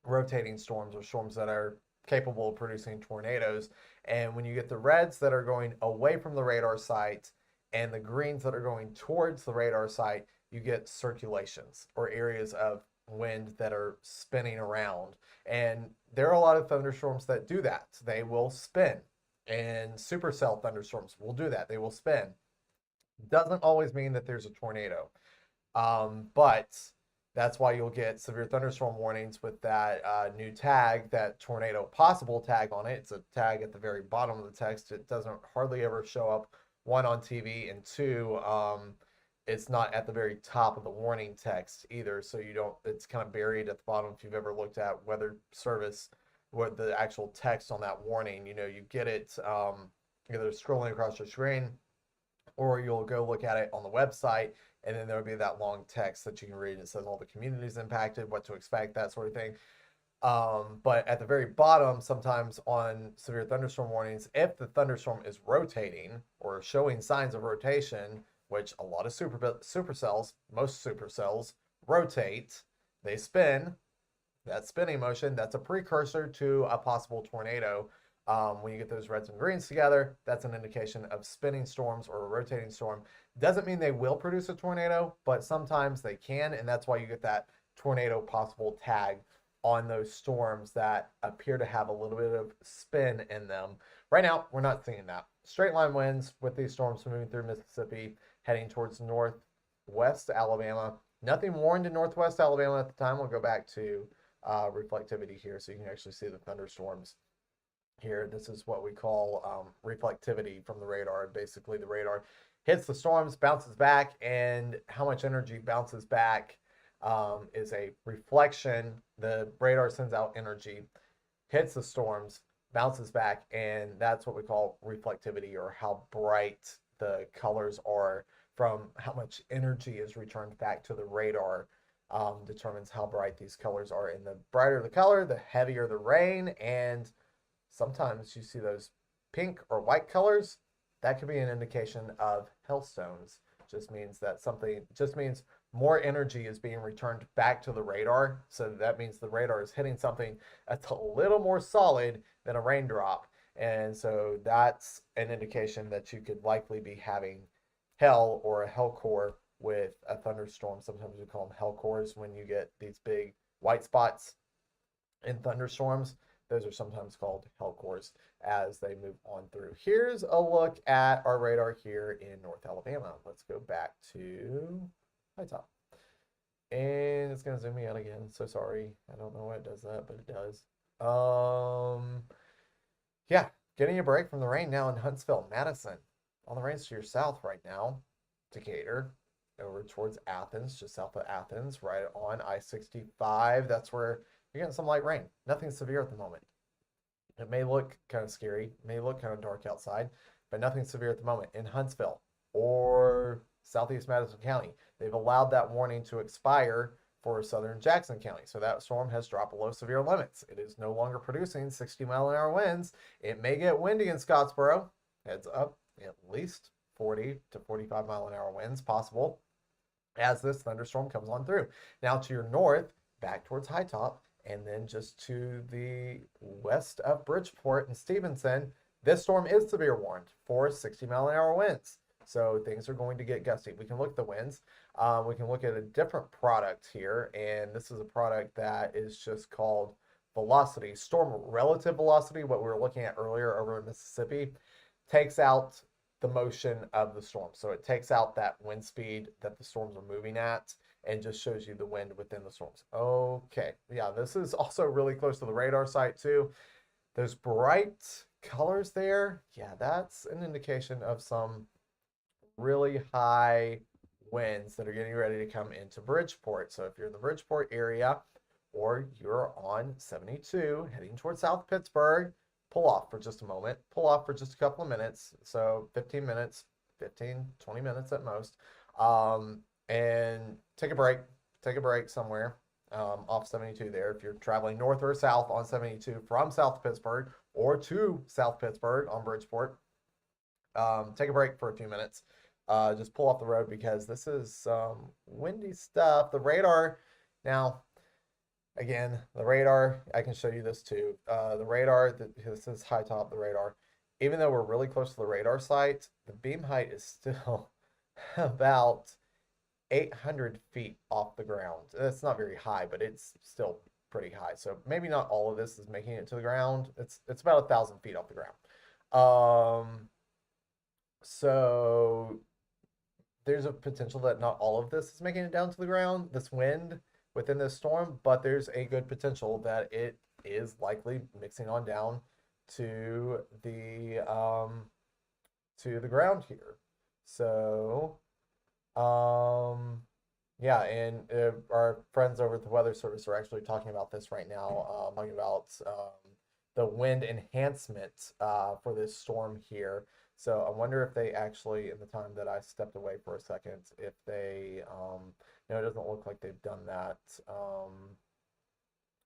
rotating storms or storms that are capable of producing tornadoes. And when you get the reds that are going away from the radar site and the greens that are going towards the radar site, you get circulations or areas of wind that are spinning around. And there are a lot of thunderstorms that do that. They will spin. And supercell thunderstorms will do that. They will spin. Doesn't always mean that there's a tornado. But that's why you'll get severe thunderstorm warnings with that new tag, that tornado possible tag on it. It's a tag at the very bottom of the text. It doesn't hardly ever show up, one, on TV, and two, it's not at the very top of the warning text either. So you don't, it's kind of buried at the bottom. If you've ever looked at Weather Service, what the actual text on that warning, you get it either scrolling across your screen or you'll go look at it on the website, and then there'll be that long text that you can read. It says all the communities impacted, what to expect, that sort of thing. But at the very bottom, sometimes on severe thunderstorm warnings, if the thunderstorm is rotating or showing signs of rotation, which a lot of supercells, most supercells rotate, they spin. That spinning motion, that's a precursor to a possible tornado. When you get those reds and greens together, that's an indication of spinning storms or a rotating storm. Doesn't mean they will produce a tornado, but sometimes they can, and that's why you get that tornado possible tag on those storms that appear to have a little bit of spin in them. Right now, we're not seeing that. Straight line winds with these storms moving through Mississippi, heading towards northwest Alabama. Nothing warned in northwest Alabama at the time. We'll go back to reflectivity here so you can actually see the thunderstorms here. This is what we call reflectivity from the radar. Basically, the radar hits the storms, bounces back, and how much energy bounces back is a reflection. The radar sends out energy, hits the storms, bounces back, and that's what we call reflectivity, or how bright the colors are from how much energy is returned back to the radar. Determines how bright these colors are. And the brighter the color, the heavier the rain, and sometimes you see those pink or white colors. That could be an indication of hailstones. Just means that something, just means more energy is being returned back to the radar. So that means the radar is hitting something that's a little more solid than a raindrop. And so that's an indication that you could likely be having hail or a hail core with a thunderstorm. Sometimes we call them hail cores when you get these big white spots in thunderstorms. Those are sometimes called hail cores as they move on through. Here's a look at our radar here in North Alabama. Let's go back to high top. And it's going to zoom me out again. So sorry. I don't know why it does that, but it does. Yeah, getting a break from the rain now in Huntsville, Madison. On the rains to your south right now. Decatur, over towards Athens, just south of Athens, right on I-65. That's where you're getting some light rain. Nothing severe at the moment. It may look kind of scary, it may look kind of dark outside, but nothing severe at the moment. In Huntsville or southeast Madison County, they've allowed that warning to expire for southern Jackson County. So that storm has dropped below severe limits. It is no longer producing 60-mile-an-hour winds. It may get windy in Scottsboro. Heads up, at least 40 to 45-mile-an-hour winds possible as this thunderstorm comes on through. Now to your north, back towards High Top, and then just to the west of Bridgeport and Stevenson, this storm is severe warned for 60-mile-an-hour winds. So things are going to get gusty. We can look at the winds. We can look at a different product here, and this is a product that is just called velocity. Storm relative velocity, what we were looking at earlier over in Mississippi, takes out the motion of the storm. So it takes out that wind speed that the storms are moving at and just shows you the wind within the storms. Okay, yeah, this is also really close to the radar site too. Those bright colors there, yeah, that's an indication of some really high winds that are getting ready to come into Bridgeport. So if you're in the Bridgeport area or you're on 72 heading towards South Pittsburgh, pull off for just a moment, pull off for just a couple of minutes. So 15 minutes, 15, 20 minutes at most. And take a break somewhere off 72 there. If you're traveling north or south on 72 from South Pittsburgh or to South Pittsburgh on Bridgeport, take a break for a few minutes. Just pull off the road because this is windy stuff. The radar, now, again, the radar, I can show you this too. The radar, this is High Top, the radar. Even though we're really close to the radar site, the beam height is still about 800 feet off the ground. It's not very high, but it's still pretty high. So maybe not all of this is making it to the ground. It's about 1,000 feet off the ground. So there's a potential that not all of this is making it down to the ground, this wind within this storm, but there's a good potential that it is likely mixing on down to the ground here. So yeah, and our friends over at the Weather Service are actually talking about this right now, talking about the wind enhancement for this storm here. So I wonder if they actually, in the time that I stepped away for a second, if they, it doesn't look like they've done that.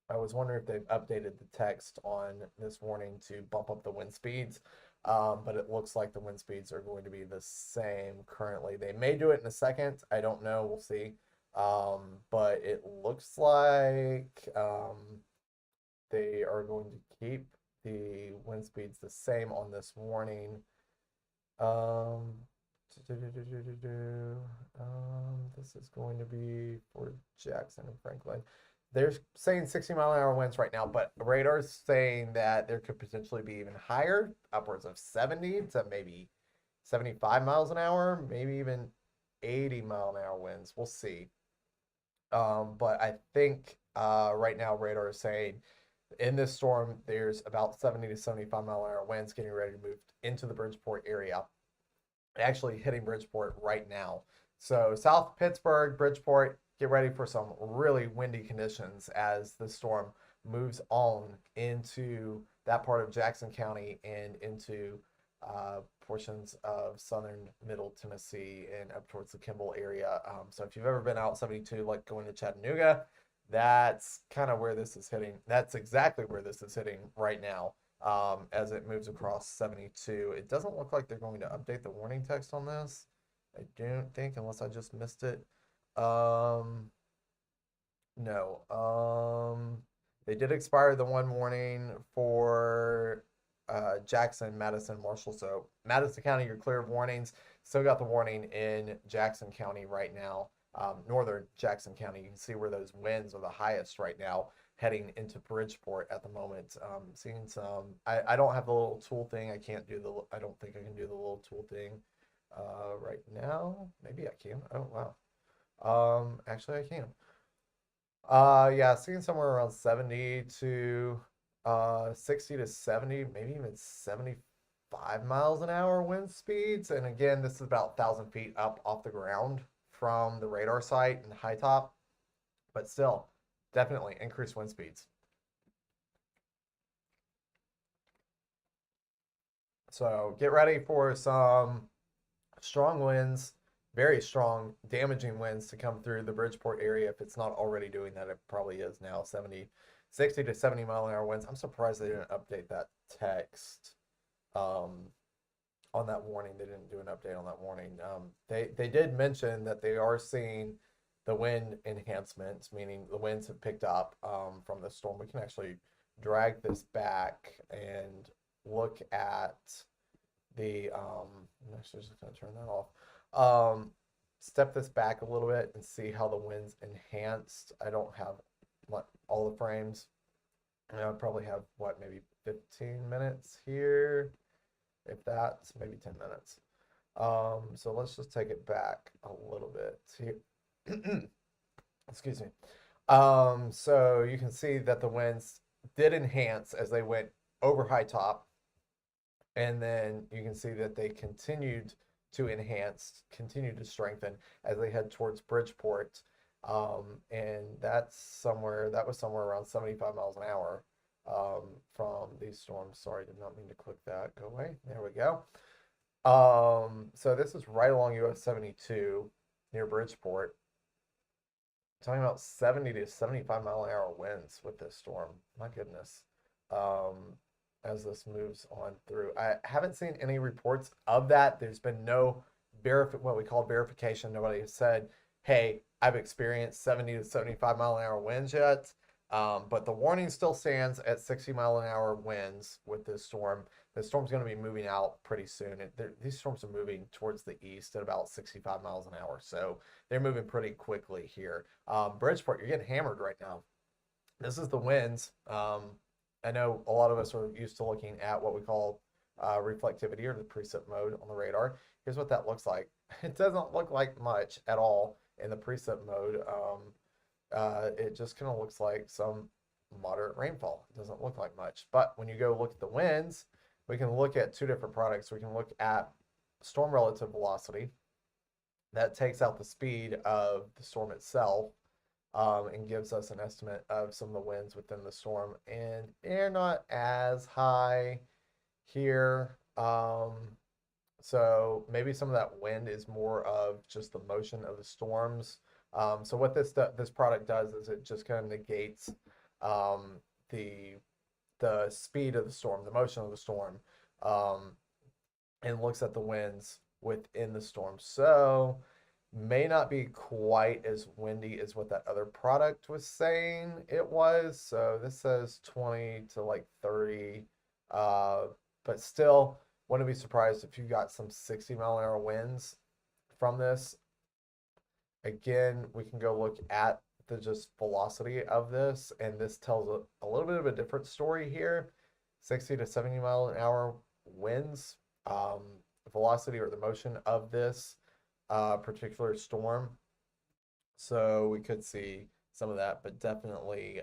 I was wondering if they've updated the text on this warning to bump up the wind speeds, but it looks like the wind speeds are going to be the same currently. They may do it in a second. I don't know. We'll see. But it looks like they are going to keep the wind speeds the same on this warning. This is going to be for Jackson and Franklin. They're saying 60-mile-an-hour winds right now, but radar's saying that there could potentially be even higher, upwards of 70 to maybe 75 miles an hour, maybe even 80-mile-an-hour winds. We'll see. But I think right now radar is saying in this storm, there's about 70 to 75-mile-an-hour winds getting ready to move into the Bridgeport area, actually hitting Bridgeport right now. So South Pittsburgh, Bridgeport, get ready for some really windy conditions as the storm moves on into that part of Jackson County and into portions of southern middle Tennessee and up towards the Kimball area. So if you've ever been out 72, like going to Chattanooga, that's kind of where this is hitting. That's exactly where this is hitting right now as it moves across 72. It doesn't look like they're going to update the warning text on this. I don't think, unless I just missed it. No. They did expire the one warning for Jackson, Madison, Marshall. So Madison County, you're clear of warnings. Still got the warning in Jackson County right now. Northern Jackson County, you can see where those winds are the highest right now, heading into Bridgeport at the moment. Seeing some, I don't have the little tool thing. I don't think I can do the little tool thing right now. Maybe I can. Oh, wow. Actually I can. Yeah, seeing somewhere around 70 to 60 to 70, maybe even 75 miles an hour wind speeds. And again, this is about 1,000 feet up off the ground from the radar site and High Top, but still definitely increased wind speeds. So get ready for some strong winds, very strong, damaging winds to come through the Bridgeport area. If it's not already doing that, it probably is now. 60 to 70 mile an hour winds. I'm surprised they didn't update that text um, on that warning. They didn't do an update on that warning. They did mention that they are seeing the wind enhancements, meaning the winds have picked up from the storm. We can actually drag this back and look at the I'm actually just going to turn that off. Step this back a little bit and see how the wind's enhanced. I don't have all the frames. I probably have what, maybe 15 minutes here, if that's maybe 10 minutes. So let's just take it back a little bit here. Excuse me. So you can see that the winds did enhance as they went over high top, and then you can see that they continued to enhance, continued to strengthen as they head towards Bridgeport. And that was somewhere around 75 miles an hour from these storms. Sorry, did not mean to click that. Go away. There we go. So this is right along US 72 near Bridgeport. Talking about 70 to 75 mile an hour winds with this storm. My goodness. As this moves on through. I haven't seen any reports of that. There's been no what we call verification. Nobody has said, hey, I've experienced 70 to 75 mile an hour winds yet. But the warning still stands at 60 mile an hour winds with this storm. The storm's going to be moving out pretty soon. These storms are moving towards the east at about 65 miles an hour. So they're moving pretty quickly here. Bridgeport, you're getting hammered right now. This is the winds. I know a lot of us are used to looking at what we call reflectivity, or the precip mode on the radar. Here's what that looks like. It doesn't look like much at all in the precip mode. It just kind of looks like some moderate rainfall. It doesn't look like much. But when you go look at the winds, we can look at two different products. We can look at storm relative velocity. That takes out the speed of the storm itself. And gives us an estimate of some of the winds within the storm. And they're not as high here. So maybe some of that wind is more of just the motion of the storms. So what this product does is it just kind of negates the speed of the storm, the motion of the storm, and looks at the winds within the storm. So may not be quite as windy as what that other product was saying it was. So this says 20 to like 30, but still wouldn't be surprised if you got some 60 mile an hour winds from this. Again, we can go look at the just velocity of this, and this tells a little bit of a different story here. 60 to 70 mile an hour winds, velocity or the motion of this particular storm. So we could see some of that, but definitely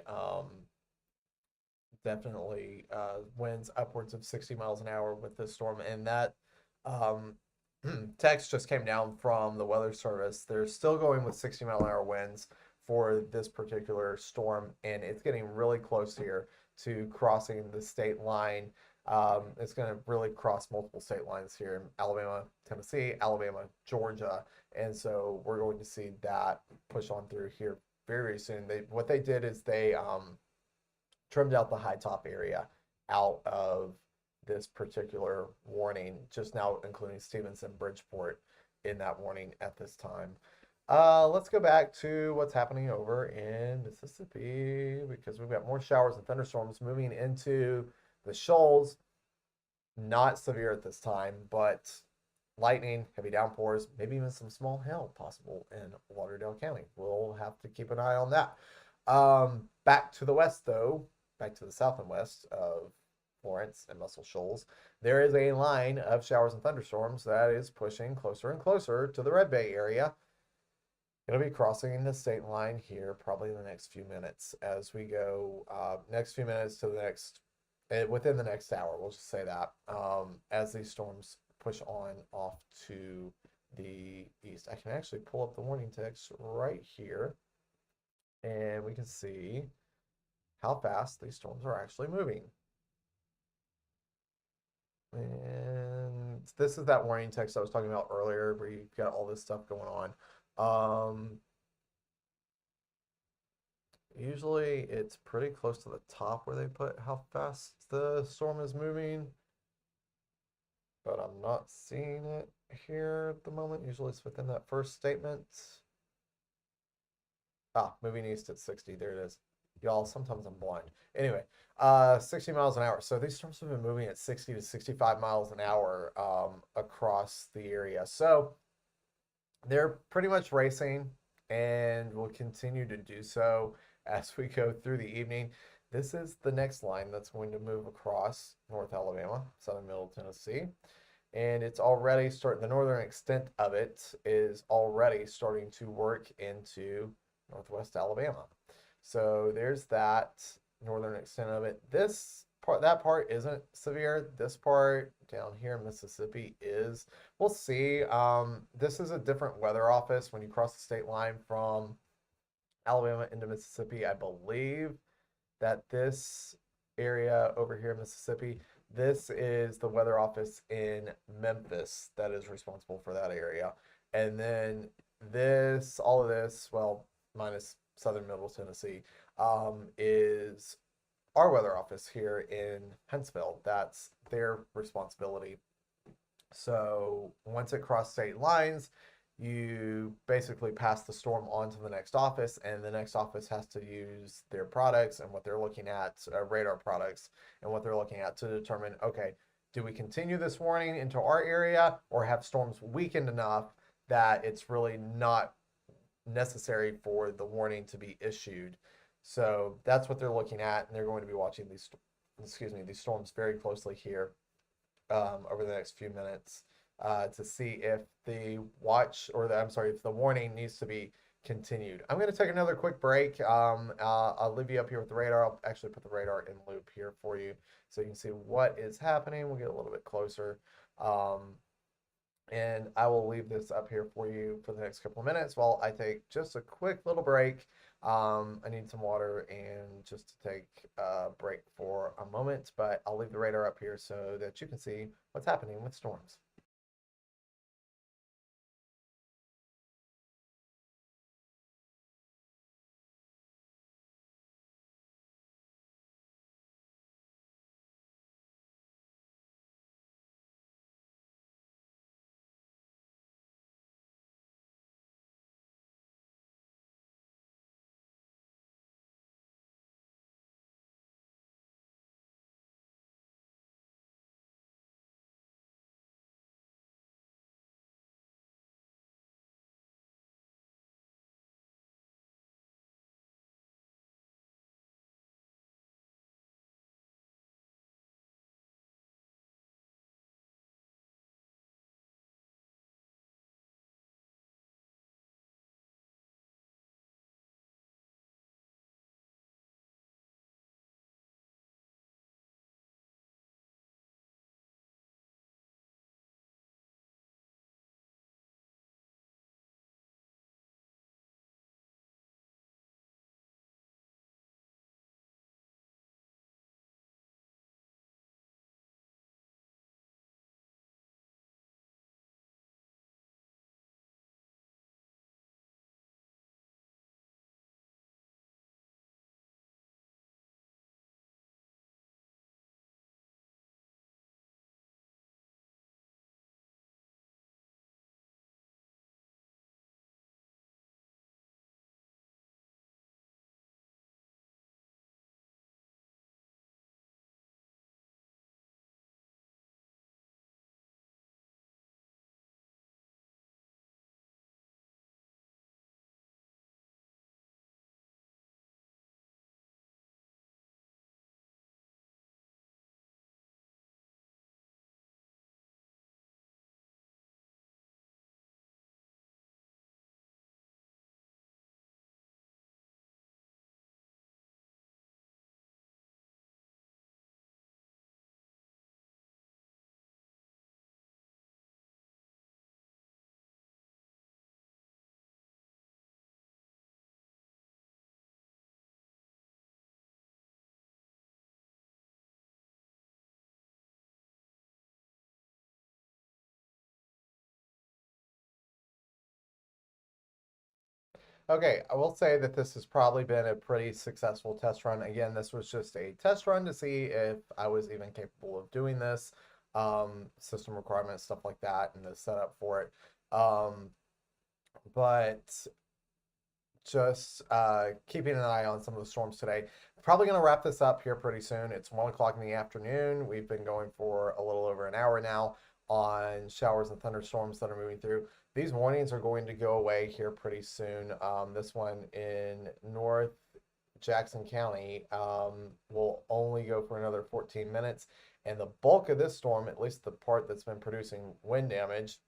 winds upwards of 60 miles an hour with this storm. And that text just came down from the Weather Service. They're still going with 60 mile an hour winds for this particular storm, and it's getting really close here to crossing the state line. It's going to really cross multiple state lines here in Alabama, Tennessee, Alabama, Georgia. And so we're going to see that push on through here very, very soon. What they did is they trimmed out the high top area out of this particular warning, just now including Stevenson, Bridgeport in that warning at this time. Let's go back to what's happening over in Mississippi, because we've got more showers and thunderstorms moving into the shoals. Not severe at this time, but lightning, heavy downpours, maybe even some small hail possible in Lauderdale County. We'll have to keep an eye on that. Back to the west, though, back to the south and west of Florence and Muscle Shoals, there is a line of showers and thunderstorms that is pushing closer and closer to the Red Bay area. It'll be crossing the state line here probably in the next few minutes as we go, next few minutes to the next, within the next hour, we'll just say that, as these storms push on off to the east. I can actually pull up the warning text right here, and we can see how fast these storms are actually moving. And This is that warning text I was talking about earlier where you've got all this stuff going on. Usually it's pretty close to the top where they put how fast the storm is moving, but I'm not seeing it here at the moment. Usually it's within that first statement. Moving east at 60. There it is. Y'all, sometimes I'm blind. Anyway, 60 miles an hour. So these storms have been moving at 60 to 65 miles an hour across the area. So they're pretty much racing and will continue to do so as we go through the evening. This is the next line that's going to move across North Alabama, southern middle Tennessee. And it's already the northern extent of it is already starting to work into northwest Alabama. So there's that northern extent of it. That part isn't severe. This part down here in Mississippi is. We'll see. This is a different weather office when you cross the state line from Alabama into Mississippi. I believe that this area over here in Mississippi, this is the weather office in Memphis that is responsible for that area. And then all of this, well, minus southern middle Tennessee, is our weather office here in Huntsville. That's their responsibility. So once it crossed state lines, you basically pass the storm on to the next office, and the next office has to use their products and what they're looking at, radar products, and what they're looking at to determine, okay, do we continue this warning into our area or have storms weakened enough that it's really not necessary for the warning to be issued. So that's what they're looking at, and they're going to be watching these storms very closely here over the next few minutes to see if if the warning needs to be continued. I'm going to take another quick break. I'll leave you up here with the radar. I'll actually put the radar in loop here for you so you can see what is happening. We'll get a little bit closer. And I will leave this up here for you for the next couple of minutes while I take just a quick little break. I need some water and just to take a break for a moment, but I'll leave the radar up here so that you can see what's happening with storms. Okay, I will say that this has probably been a pretty successful test run. Again, this was just a test run to see if I was even capable of doing this, system requirements, stuff like that, and the setup for it. But just keeping an eye on some of the storms today. Probably going to wrap this up here pretty soon. It's 1 o'clock in the afternoon. We've been going for a little over an hour now on showers and thunderstorms that are moving through. These warnings are going to go away here pretty soon. This one in North Jackson County will only go for another 14 minutes. And the bulk of this storm, at least the part that's been producing wind damage,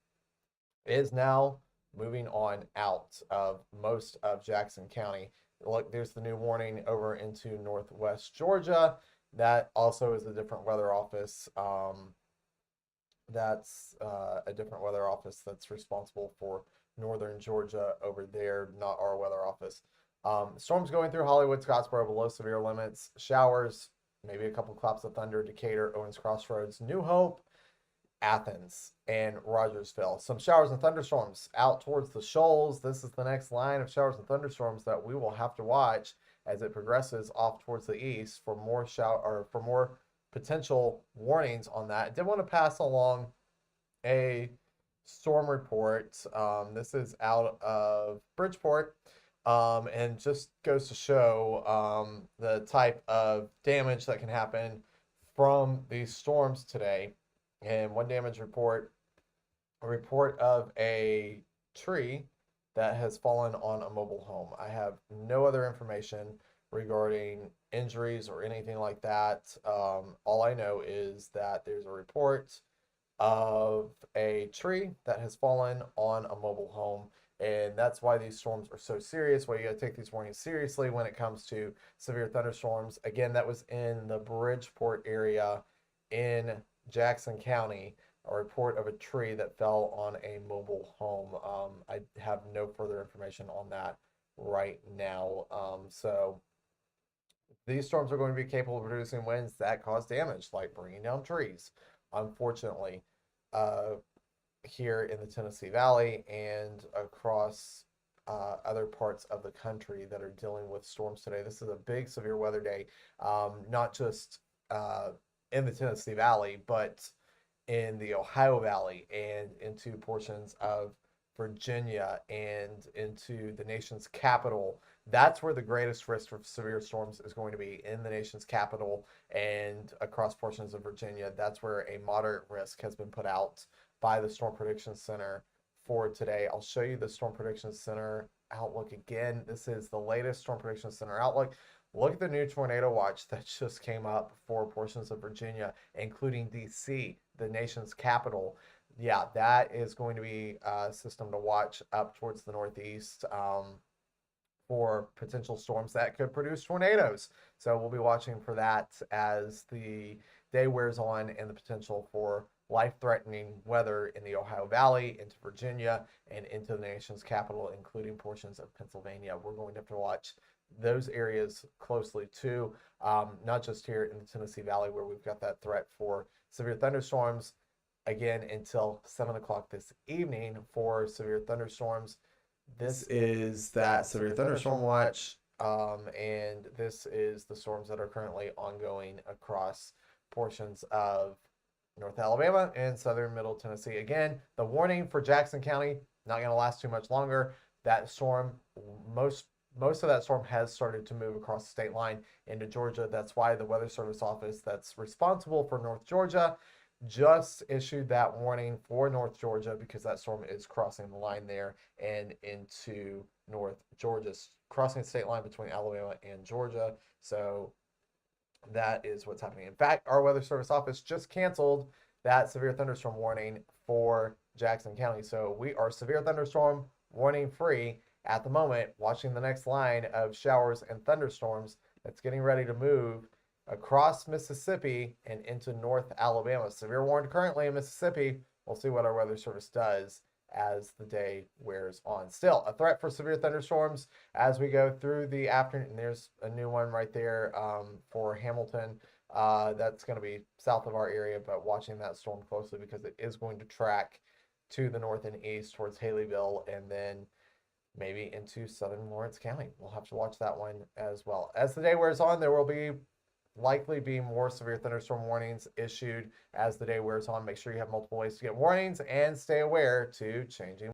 is now moving on out of most of Jackson County. Look, there's the new warning over into northwest Georgia. That also is a different weather office. That's a different weather office that's responsible for northern Georgia over there, not our weather office. Storms going through Hollywood, Scottsboro below severe limits. Showers, maybe a couple claps of thunder, Decatur, Owens Crossroads, New Hope, Athens, and Rogersville. Some showers and thunderstorms out towards the shoals. This is the next line of showers and thunderstorms that we will have to watch as it progresses off towards the east for more potential warnings on that. I did want to pass along a storm report. This is out of Bridgeport. And just goes to show the type of damage that can happen from these storms today. And one damage report, a report of a tree that has fallen on a mobile home. I have no other information regarding injuries or anything like that. All I know is that there's a report of a tree that has fallen on a mobile home. And that's why these storms are so serious, why you got to take these warnings seriously when it comes to severe thunderstorms. Again, that was in the Bridgeport area in Jackson County, a report of a tree that fell on a mobile home. I have no further information on that right now. So these storms are going to be capable of producing winds that cause damage, like bringing down trees. Unfortunately, uh, here in the Tennessee Valley and across other parts of the country that are dealing with storms today. This is a big severe weather day, not just in the Tennessee Valley, but in the Ohio Valley and into portions of Virginia and into the nation's capital. That's where the greatest risk for severe storms is going to be, in the nation's capital and across portions of Virginia. That's where a moderate risk has been put out by the Storm Prediction Center for today. I'll show you the Storm Prediction Center outlook again. This is the latest Storm Prediction Center outlook. Look at the new tornado watch that just came up for portions of Virginia, including DC, the nation's capital. Yeah, that is going to be a system to watch up towards the northeast for potential storms that could produce tornadoes. So we'll be watching for that as the day wears on, and the potential for life-threatening weather in the Ohio Valley, into Virginia, and into the nation's capital, including portions of Pennsylvania. We're going to have to watch those areas closely too, not just here in the Tennessee Valley where we've got that threat for severe thunderstorms, again until 7 o'clock this evening for severe thunderstorms. This is that severe thunderstorm watch, and this is the storms that are currently ongoing across portions of North Alabama and southern Middle Tennessee. Again, the warning for Jackson County not going to last too much longer. That storm, most of that storm has started to move across the state line into Georgia. That's why the Weather Service office that's responsible for North Georgia just issued that warning for North Georgia, because that storm is crossing the line there and into North Georgia, crossing the state line between Alabama and Georgia. So that is what's happening. In fact, our Weather Service office just canceled that severe thunderstorm warning for Jackson County. So we are severe thunderstorm warning free at the moment, watching the next line of showers and thunderstorms that's getting ready to move across Mississippi and into North Alabama. Severe warned currently in Mississippi. We'll see what our Weather Service does as the day wears on. Still, a threat for severe thunderstorms as we go through the afternoon. There's a new one right there for Hamilton. That's going to be south of our area, but watching that storm closely because it is going to track to the north and east towards Haleyville, and then maybe into southern Lawrence County. We'll have to watch that one as well. As the day wears on, there will likely be more severe thunderstorm warnings issued as the day wears on. Make sure you have multiple ways to get warnings and stay aware to changing